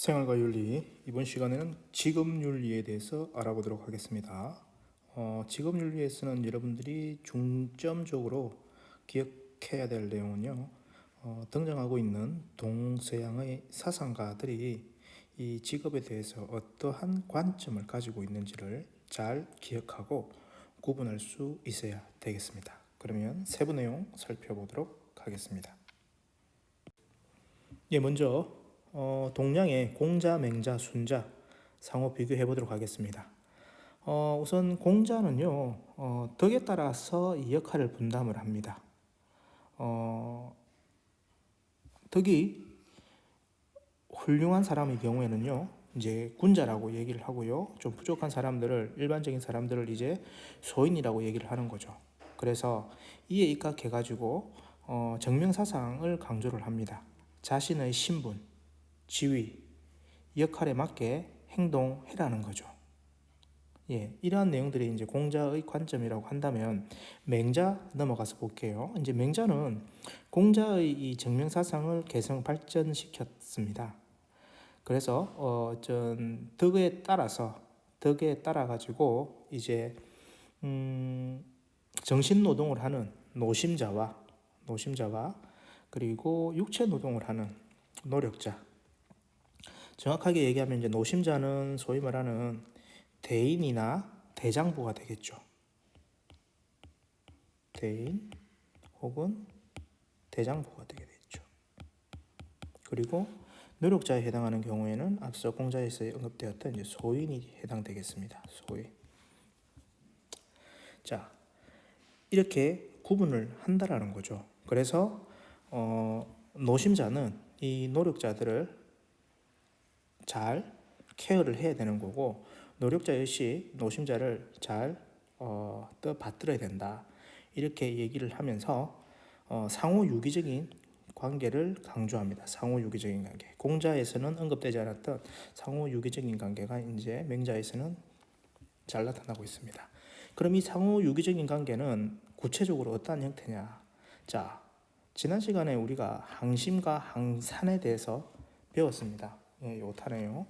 생활과 윤리, 이번 시간에는 직업윤리에 대해서 알아보도록 하겠습니다. 직업윤리에서는 여러분들이 중점적으로 기억해야 될 내용은요, 등장하고 있는 동서양의 사상가들이 이 직업에 대해서 어떠한 관점을 가지고 있는지를 잘 기억하고 구분할 수 있어야 되겠습니다. 그러면 세부 내용 살펴보도록 하겠습니다. 먼저 동양의 공자, 맹자, 순자 상호 비교해 보도록 하겠습니다. 우선 공자는요, 덕에 따라서 이 역할을 분담을 합니다. 덕이 훌륭한 사람의 경우에는요, 이제 군자라고 얘기를 하고요, 좀 부족한 사람들을, 일반적인 사람들을 이제 소인이라고 얘기를 하는 거죠. 그래서 이에 입각해가지고 정명사상을 강조를 합니다. 자신의 신분, 지위, 역할에 맞게 행동해라는 거죠. 이러한 내용들이 이제 공자의 관점이라고 한다면 맹자 넘어가서 볼게요. 이제 맹자는 공자의 이 정명사상을 개성 발전시켰습니다. 그래서 덕에 따라 가지고 이제 정신 노동을 하는 노심자와 그리고 육체 노동을 하는 노력자. 정확하게 얘기하면 이제 노심자는 소위 말하는 대인이나 대장부가 되겠죠. 대인 혹은 대장부가 되게 되죠. 그리고 노력자에 해당하는 경우에는 앞서 공자에서 언급되었던 이제 소인이 해당되겠습니다. 소인. 자, 이렇게 구분을 한다라는 거죠. 그래서 노심자는 이 노력자들을 잘 케어를 해야 되는 거고, 노력자 역시 노심자를 잘 받들어야 된다, 이렇게 얘기를 하면서 상호 유기적인 관계를 강조합니다. 상호 유기적인 관계. 공자에서는 언급되지 않았던 상호 유기적인 관계가 이제 맹자에서는 잘 나타나고 있습니다. 그럼 이 상호 유기적인 관계는 구체적으로 어떠한 형태냐? 자, 지난 시간에 우리가 항심과 항산에 대해서 배웠습니다. 요타네요.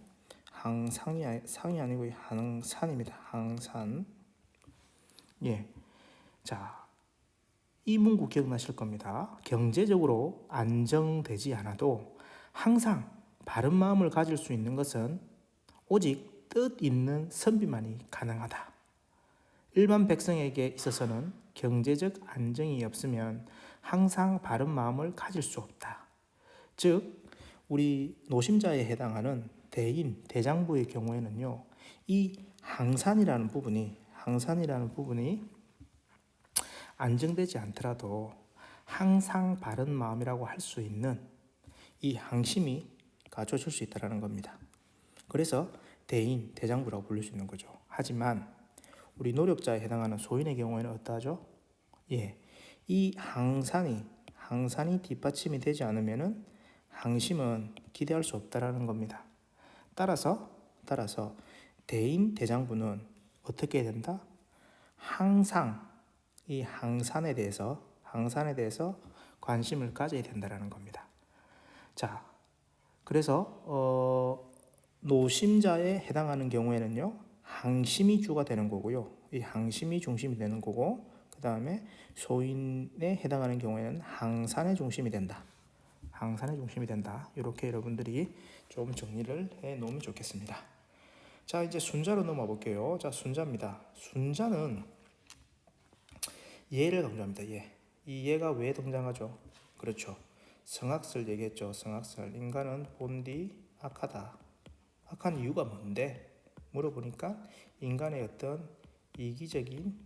상이 아니고 항산입니다. 항산. 자, 이 문구 기억나실 겁니다. 경제적으로 안정되지 않아도 항상 바른 마음을 가질 수 있는 것은 오직 뜻 있는 선비만이 가능하다. 일반 백성에게 있어서는 경제적 안정이 없으면 항상 바른 마음을 가질 수 없다. 즉, 우리 노심자에 해당하는 대인, 대장부의 경우에는요, 이 항산이라는 부분이 안정되지 않더라도 항상 바른 마음이라고 할 수 있는 이 항심이 갖춰질 수 있다는 겁니다. 그래서 대인, 대장부라고 부를 수 있는 거죠. 하지만 우리 노력자에 해당하는 소인의 경우에는 어떠하죠? 이 항산이 뒷받침이 되지 않으면은 항심은 기대할 수 없다라는 겁니다. 따라서 대인, 대장부는 어떻게 해야 된다? 항상 이 항산에 대해서 관심을 가져야 된다라는 겁니다. 자, 그래서 노심자에 해당하는 경우에는요, 항심이 주가 되는 거고요. 이 항심이 중심이 되는 거고, 그 다음에 소인에 해당하는 경우에는 항산의 중심이 된다. 이렇게 여러분들이 좀 정리를 해 놓으면 좋겠습니다. 자, 이제 순자로 넘어가 볼게요. 자, 순자입니다. 순자는 예를 강조합니다. 이 예가 왜 등장하죠? 그렇죠. 성악설 얘기했죠. 성악설. 인간은 본디 악하다. 악한 이유가 뭔데? 물어보니까 인간의 어떤 이기적인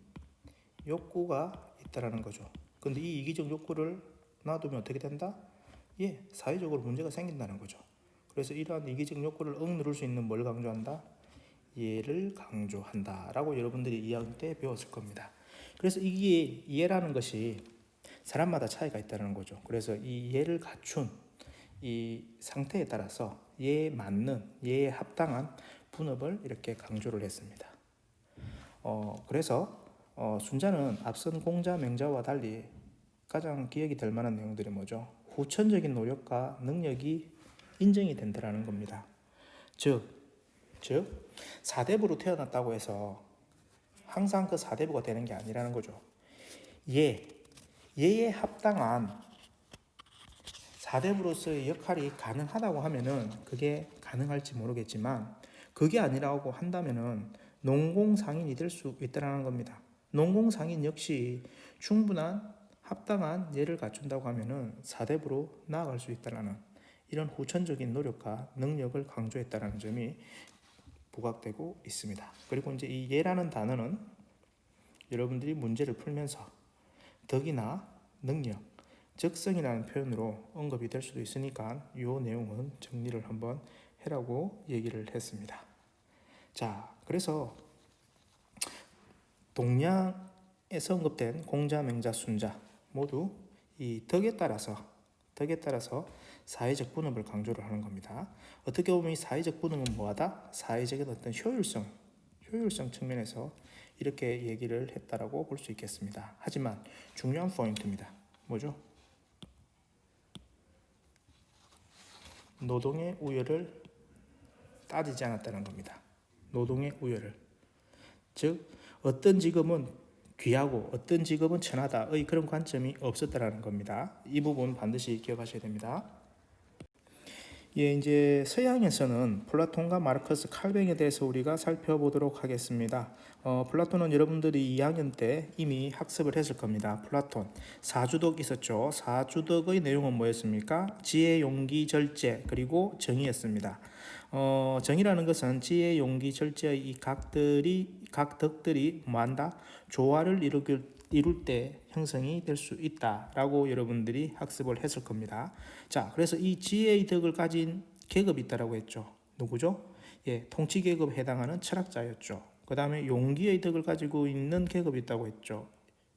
욕구가 있다라는 거죠. 근데 이 이기적 욕구를 놔두면 어떻게 된다? 사회적으로 문제가 생긴다는 거죠. 그래서 이러한 이기적 욕구를 억누를 수 있는 뭘 강조한다? 예를 강조한다라고 여러분들이 2학년 때 배웠을 겁니다. 그래서 이게 예라는 것이 사람마다 차이가 있다는 거죠. 그래서 이 예를 갖춘 이 상태에 따라서 예에 맞는, 예에 합당한 분업을 이렇게 강조를 했습니다. 그래서 순자는 앞선 공자, 맹자와 달리 가장 기억이 될 만한 내용들이 뭐죠? 후천적인 노력과 능력이 인정이 된다는 겁니다. 즉 4대부로 태어났다고 해서 항상 그 4대부가 되는 게 아니라는 거죠. 얘에 합당한 4대부로서의 역할이 가능하다고 하면은 그게 가능할지 모르겠지만, 그게 아니라고 한다면은 농공상인이 될 수 있다는 겁니다. 농공상인 역시 충분한 합당한 예를 갖춘다고 하면은 4대부로 나아갈 수 있다는 이런 후천적인 노력과 능력을 강조했다는 점이 부각되고 있습니다. 그리고 이제 이 예라는 단어는 여러분들이 문제를 풀면서 덕이나 능력, 적성이라는 표현으로 언급이 될 수도 있으니까 이 내용은 정리를 한번 해라고 얘기를 했습니다. 자, 그래서 동양에서 언급된 공자, 명자, 순자 모두 이 덕에 따라서 사회적 분업을 강조를 하는 겁니다. 어떻게 보면 이 사회적 분업은 뭐하다? 사회적인 어떤 효율성 측면에서 이렇게 얘기를 했다라고 볼 수 있겠습니다. 하지만 중요한 포인트입니다. 뭐죠? 노동의 우열을 따지지 않았다는 겁니다. 노동의 우열을. 즉 어떤 직업은 귀하고 어떤 직업은 천하다의 그런 관점이 없었다라는 겁니다. 이 부분 반드시 기억하셔야 됩니다. 예, 이제 서양에서는 플라톤과 마르커스, 칼뱅에 대해서 우리가 살펴보도록 하겠습니다. 플라톤은 여러분들이 2학년 때 이미 학습을 했을 겁니다. 플라톤, 사주독 있었죠. 사주독의 내용은 뭐였습니까? 지혜, 용기, 절제, 그리고 정의였습니다. 정의라는 것은 지혜, 용기, 절제의 이 각 덕들이 뭐한다? 조화를 이룰 때 형성이 될 수 있다라고 여러분들이 학습을 했을 겁니다. 자, 그래서 이 지혜의 덕을 가진 계급이 있다라고 했죠. 누구죠? 예, 통치 계급에 해당하는 철학자였죠. 그 다음에 용기의 덕을 가지고 있는 계급이 있다고 했죠.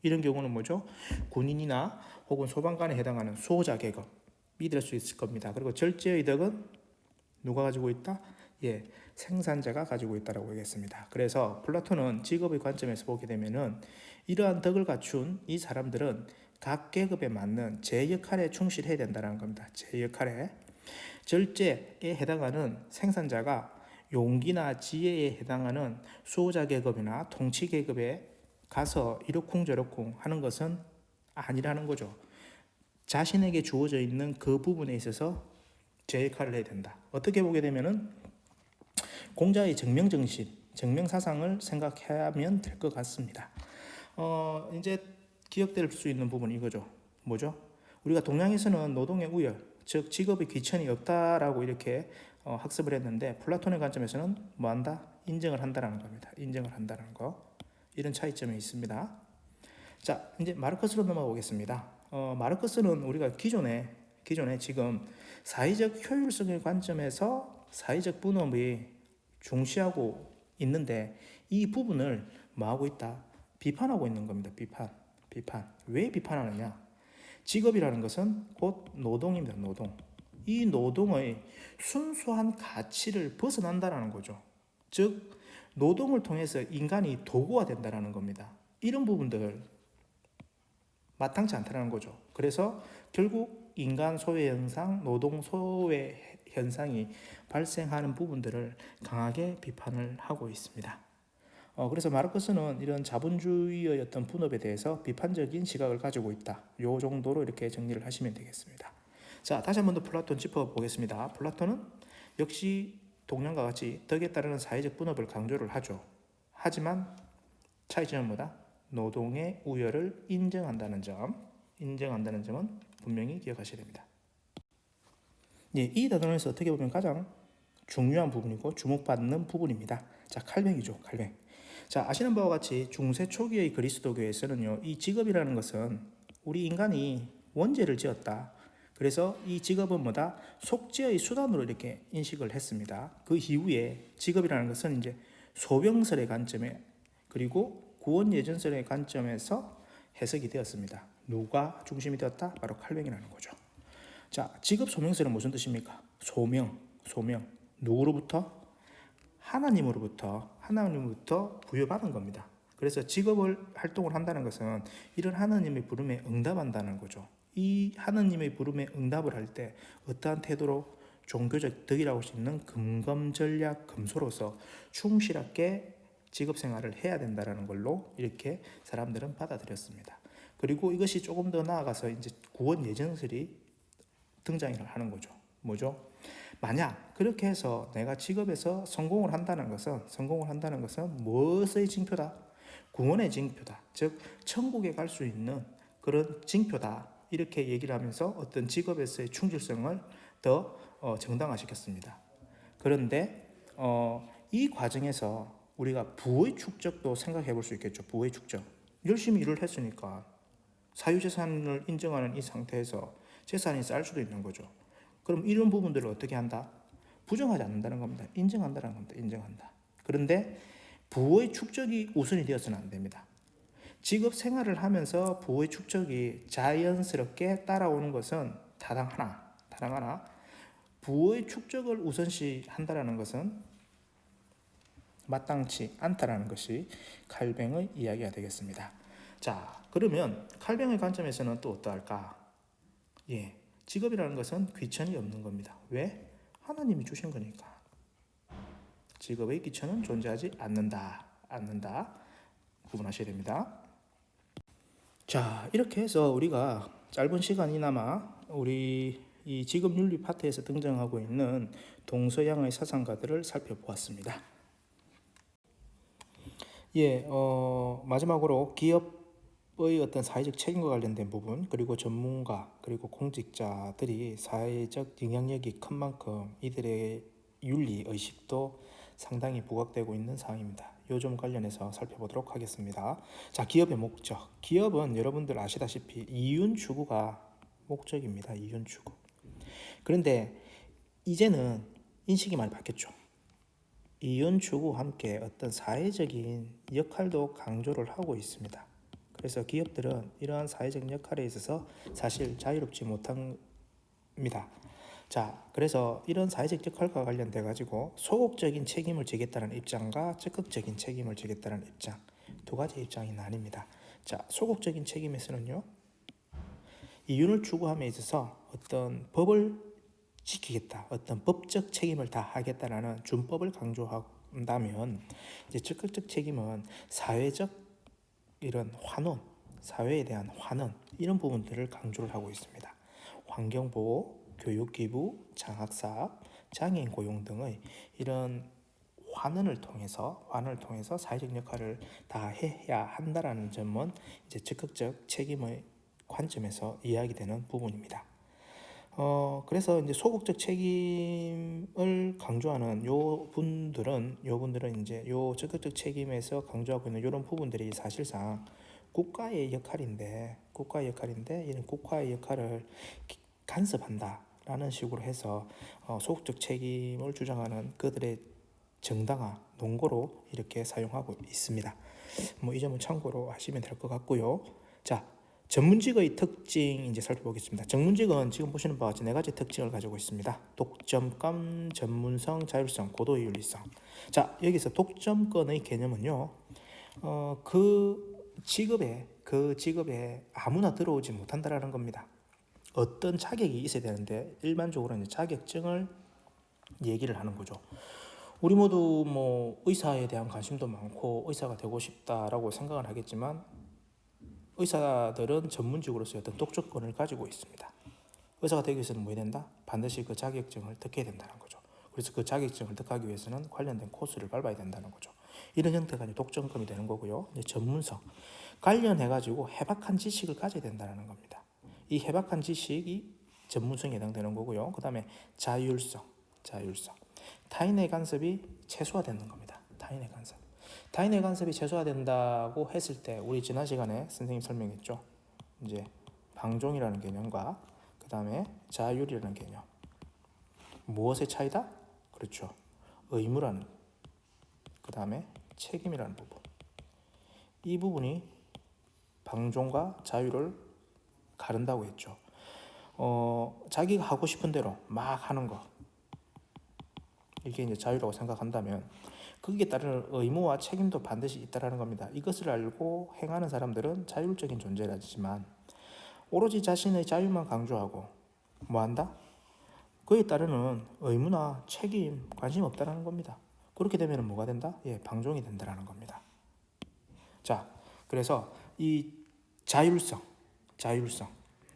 이런 경우는 뭐죠? 군인이나 혹은 소방관에 해당하는 수호자 계급이 될 수 있을 겁니다. 그리고 절제의 덕은 누가 가지고 있다? 예, 생산자가 가지고 있다라고 하겠습니다. 그래서 플라톤은 직업의 관점에서 보게 되면은 이러한 덕을 갖춘 이 사람들은 각 계급에 맞는 제 역할에 충실해야 된다는 겁니다. 제 역할에. 절제에 해당하는 생산자가 용기나 지혜에 해당하는 수호자 계급이나 통치 계급에 가서 이러쿵저러쿵 하는 것은 아니라는 거죠. 자신에게 주어져 있는 그 부분에 있어서 제 역할을 해야 된다. 어떻게 보게 되면은 공자의 정명정신, 정명사상을 생각하면 될 것 같습니다. 이제 기억될 수 있는 부분이 이거죠. 뭐죠? 우리가 동양에서는 노동의 우열, 즉 직업의 귀천이 없다라고 이렇게 학습을 했는데, 플라톤의 관점에서는 뭐한다? 인정을 한다라는 겁니다. 인정을 한다는 거. 이런 차이점이 있습니다. 자, 이제 마르커스로 넘어가 보겠습니다. 마르커스는 우리가 기존에 지금 사회적 효율성의 관점에서 사회적 분업이 중시하고 있는데, 이 부분을 뭐하고 있다? 비판하고 있는 겁니다. 비판. 왜 비판하느냐? 직업이라는 것은 곧 노동입니다. 노동. 이 노동의 순수한 가치를 벗어난다는 거죠. 즉 노동을 통해서 인간이 도구화 된다는 겁니다. 이런 부분들 마땅치 않다는 거죠. 그래서 결국 인간 소외 현상, 노동 소외 현상이 발생하는 부분들을 강하게 비판을 하고 있습니다. 그래서 마르크스는 이런 자본주의의 어떤 분업에 대해서 비판적인 시각을 가지고 있다. 요 정도로 이렇게 정리를 하시면 되겠습니다. 자, 다시 한 번 더 플라톤 짚어보겠습니다. 플라톤은 역시 동양과 같이 덕에 따르는 사회적 분업을 강조를 하죠. 하지만 차이점은 뭐다? 노동의 우열을 인정한다는 점은 분명히 기억하셔야 됩니다. 예, 이 단원에서 어떻게 보면 가장 중요한 부분이고 주목받는 부분입니다. 자, 칼뱅이죠. 칼뱅. 자, 아시는 바와 같이 중세 초기의 그리스도교에서는요, 이 직업이라는 것은 우리 인간이 원죄를 지었다. 그래서 이 직업은 뭐다? 속죄의 수단으로 이렇게 인식을 했습니다. 그 이후에 직업이라는 것은 이제 소병설의 관점에, 그리고 구원예전설의 관점에서 해석이 되었습니다. 누가 중심이 되었다? 바로 칼뱅이라는 거죠. 자, 직업 소명설은 무슨 뜻입니까? 소명. 누구로부터? 하나님으로부터 부여받은 겁니다. 그래서 직업을 활동을 한다는 것은 이런 하나님의 부름에 응답한다는 거죠. 이 하나님의 부름에 응답을 할 때 어떠한 태도로? 종교적 덕이라고 할 수 있는 금검전략 금소로서 충실하게 직업 생활을 해야 된다는 걸로 이렇게 사람들은 받아들였습니다. 그리고 이것이 조금 더 나아가서 이제 구원 예정설이 등장을 하는 거죠. 뭐죠? 만약 그렇게 해서 내가 직업에서 성공을 한다는 것은 무엇의 징표다? 구원의 징표다. 즉 천국에 갈 수 있는 그런 징표다. 이렇게 얘기를 하면서 어떤 직업에서의 충실성을 더 정당화시켰습니다. 그런데 이 과정에서 우리가 부의 축적도 생각해 볼 수 있겠죠. 부의 축적. 열심히 일을 했으니까 사유재산을 인정하는 이 상태에서 재산이 쌓일 수도 있는 거죠. 그럼 이런 부분들을 어떻게 한다? 부정하지 않는다는 겁니다. 인정한다는 겁니다. 인정한다. 그런데 부의 축적이 우선이 되어서는 안 됩니다. 직업 생활을 하면서 부의 축적이 자연스럽게 따라오는 것은 타당하나 부의 축적을 우선시 한다는 것은 마땅치 않다라는 것이 칼뱅의 이야기가 되겠습니다. 자, 그러면 칼뱅의 관점에서는 또 어떠할까? 직업이라는 것은 귀천이 없는 겁니다. 왜? 하나님이 주신 거니까. 직업의 귀천은 존재하지 않는다. 구분하셔야 됩니다. 자, 이렇게 해서 우리가 짧은 시간이나마 우리 이 직업윤리 파트에서 등장하고 있는 동서양의 사상가들을 살펴보았습니다. 마지막으로 기업의 어떤 사회적 책임과 관련된 부분, 그리고 전문가, 그리고 공직자들이 사회적 영향력이 큰 만큼 이들의 윤리 의식도 상당히 부각되고 있는 상황입니다. 요 점 관련해서 살펴보도록 하겠습니다. 자, 기업의 목적. 기업은 여러분들 아시다시피 이윤 추구가 목적입니다. 이윤 추구. 그런데 이제는 인식이 많이 바뀌었죠. 이윤 추구와 함께 어떤 사회적인 역할도 강조를 하고 있습니다. 그래서 기업들은 이러한 사회적 역할에 있어서 사실 자유롭지 못합니다. 자, 그래서 이런 사회적 역할과 관련돼 가지고 소극적인 책임을 지겠다는 입장과 적극적인 책임을 지겠다는 입장, 두 가지 입장이 나뉩니다. 자, 소극적인 책임에서는요, 이윤을 추구함에 있어서 어떤 법을 지키겠다, 어떤 법적 책임을 다하겠다라는 준법을 강조한다면, 이제 적극적 책임은 사회적 이런 환원, 사회에 대한 환원, 이런 부분들을 강조를 하고 있습니다. 환경보호, 교육기부, 장학사업, 장애인 고용 등의 이런 환원을 통해서 사회적 역할을 다 해야 한다라는 점은 이제 적극적 책임의 관점에서 이야기되는 부분입니다. 그래서 이제 소극적 책임을 강조하는 요 분들은 이제 요 적극적 책임에서 강조하고 있는 이런 부분들이 사실상 국가의 역할인데 이런 국가의 역할을 간섭한다라는 식으로 해서 소극적 책임을 주장하는 그들의 정당화 논거로 이렇게 사용하고 있습니다. 이 점은 참고로 하시면 될 것 같고요. 자, 전문직의 특징 이제 살펴보겠습니다. 전문직은 지금 보시는 바와 같이 네 가지 특징을 가지고 있습니다. 독점권, 전문성, 자율성, 고도의 윤리성. 자, 여기서 독점권의 개념은요, 그 직업에 아무나 들어오지 못한다라는 겁니다. 어떤 자격이 있어야 되는데 일반적으로 이제 자격증을 얘기를 하는 거죠. 우리 모두 의사에 대한 관심도 많고 의사가 되고 싶다라고 생각을 하겠지만 의사들은 전문직으로서 어떤 독점권을 가지고 있습니다. 의사가 되기 위해서는 뭐 해야 된다? 반드시 그 자격증을 득해야 된다는 거죠. 그래서 그 자격증을 득하기 위해서는 관련된 코스를 밟아야 된다는 거죠. 이런 형태가 이제 독점권이 되는 거고요. 이제 전문성, 관련해가지고 해박한 지식을 가져야 된다는 겁니다. 이 해박한 지식이 전문성에 해당되는 거고요. 그 다음에 자율성. 타인의 간섭이 최소화되는 겁니다. 타인의 간섭이 최소화된다고 했을 때 우리 지난 시간에 선생님 설명했죠. 이제 방종이라는 개념과 그 다음에 자율이라는 개념. 무엇의 차이다? 그렇죠. 의무라는, 그 다음에 책임이라는 부분. 이 부분이 방종과 자율을 가른다고 했죠. 자기가 하고 싶은 대로 막 하는 거, 이게 이제 자유라고 생각한다면 거기에 따르는 의무와 책임도 반드시 있다라는 겁니다. 이것을 알고 행하는 사람들은 자율적인 존재라지만 오로지 자신의 자유만 강조하고 뭐 한다? 그에 따르는 의무나 책임, 관심 없다라는 겁니다. 그렇게 되면 뭐가 된다? 예, 방종이 된다라는 겁니다. 자, 그래서 이 자율성,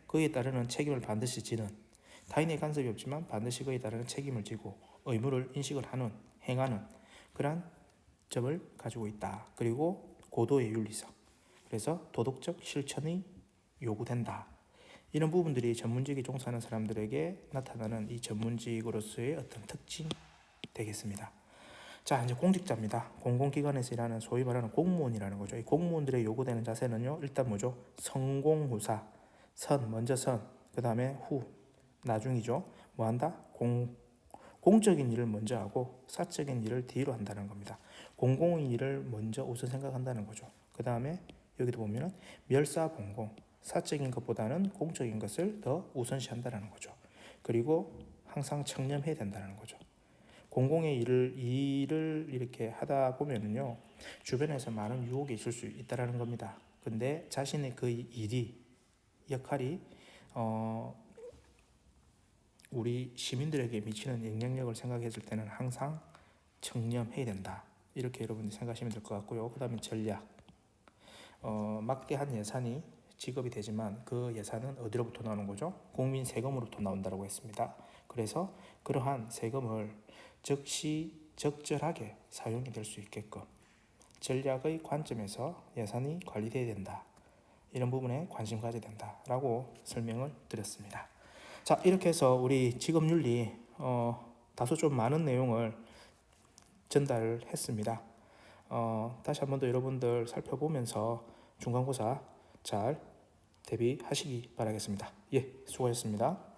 그에 따르는 책임을 반드시 지는, 타인의 간섭이 없지만 반드시 그에 따르는 책임을 지고 의무를 인식을 하는, 행하는 그러한 점을 가지고 있다. 그리고 고도의 윤리성, 그래서 도덕적 실천이 요구된다. 이런 부분들이 전문직에 종사하는 사람들에게 나타나는 이 전문직으로서의 어떤 특징 되겠습니다. 자, 이제 공직자입니다. 공공기관에서 일하는 소위 말하는 공무원이라는 거죠. 이 공무원들의 요구되는 자세는요, 일단 뭐죠? 선공후사, 먼저 그 다음에 후, 나중이죠. 뭐 한다? 공적인 일을 먼저 하고 사적인 일을 뒤로 한다는 겁니다. 공공의 일을 먼저 우선 생각한다는 거죠. 그 다음에 여기도 보면은 멸사봉공, 사적인 것보다는 공적인 것을 더 우선시한다는 거죠. 그리고 항상 청렴해야 된다는 거죠. 공공의 일을 이렇게 하다 보면은요, 주변에서 많은 유혹이 있을 수 있다는 겁니다. 근데 자신의 그 역할이 우리 시민들에게 미치는 영향력을 생각했을 때는 항상 청렴해야 된다. 이렇게 여러분들이 생각하시면 될 것 같고요. 그 다음에 전략. 막대한 예산이 지급이 되지만 그 예산은 어디로부터 나오는 거죠? 국민 세금으로부터 나온다고 했습니다. 그래서 그러한 세금을 즉시 적절하게 사용이 될 수 있게끔 전략의 관점에서 예산이 관리돼야 된다. 이런 부분에 관심 가져야 된다라고 설명을 드렸습니다. 자, 이렇게 해서 우리 직업윤리 다소 좀 많은 내용을 전달했습니다. 다시 한 번 더 여러분들 살펴보면서 중간고사 잘 대비하시기 바라겠습니다. 예, 수고하셨습니다.